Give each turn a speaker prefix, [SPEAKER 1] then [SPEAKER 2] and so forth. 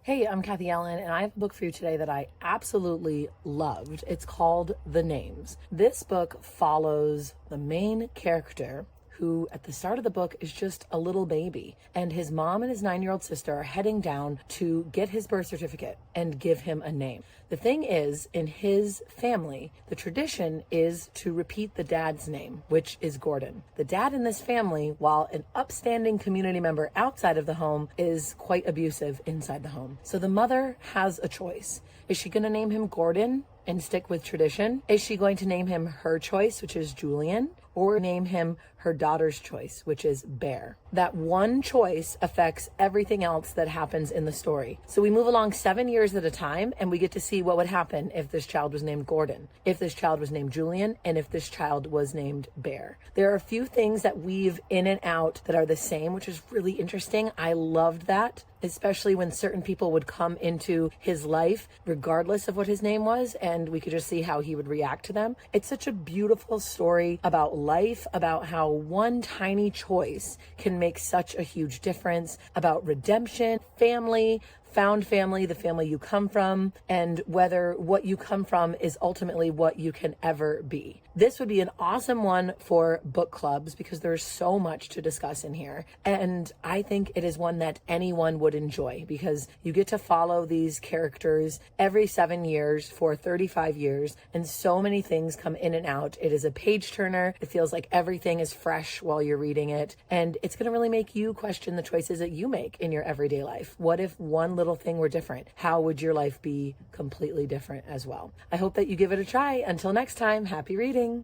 [SPEAKER 1] Hey, I'm Kathy Allen, and I have a book for you today that I absolutely loved. It's called The Names. This book follows the main character who at the start of the book is just a little baby. And his mom and his 9-year-old sister are heading down to get his birth certificate and give him a name. The thing is, in his family, the tradition is to repeat the dad's name, which is Gordon. The dad in this family, while an upstanding community member outside of the home, is quite abusive inside the home. So the mother has a choice. Is she going to name him Gordon and stick with tradition? Is she going to name him her choice, which is Julian? Or name him her daughter's choice, which is Bear? That one choice affects everything else that happens in the story. So we move along 7 years at a time, and we get to see what would happen if this child was named Gordon, if this child was named Julian, and if this child was named Bear. There are a few things that weave in and out that are the same, which is really interesting. I loved that, especially when certain people would come into his life regardless of what his name was, and we could just see how he would react to them. It's such a beautiful story about life, about how one tiny choice can make such a huge difference, about redemption, family, found family, the family you come from, and whether what you come from is ultimately what you can ever be. This would be an awesome one for book clubs because there's so much to discuss in here. And I think it is one that anyone would enjoy because you get to follow these characters every 7 years for 35 years, and so many things come in and out. It is a page turner. It feels like everything is fresh while you're reading it, and it's going to really make you question the choices that you make in your everyday life. What if one little thing were different? How would your life be completely different as well? I hope that you give it a try. Until next time, happy reading.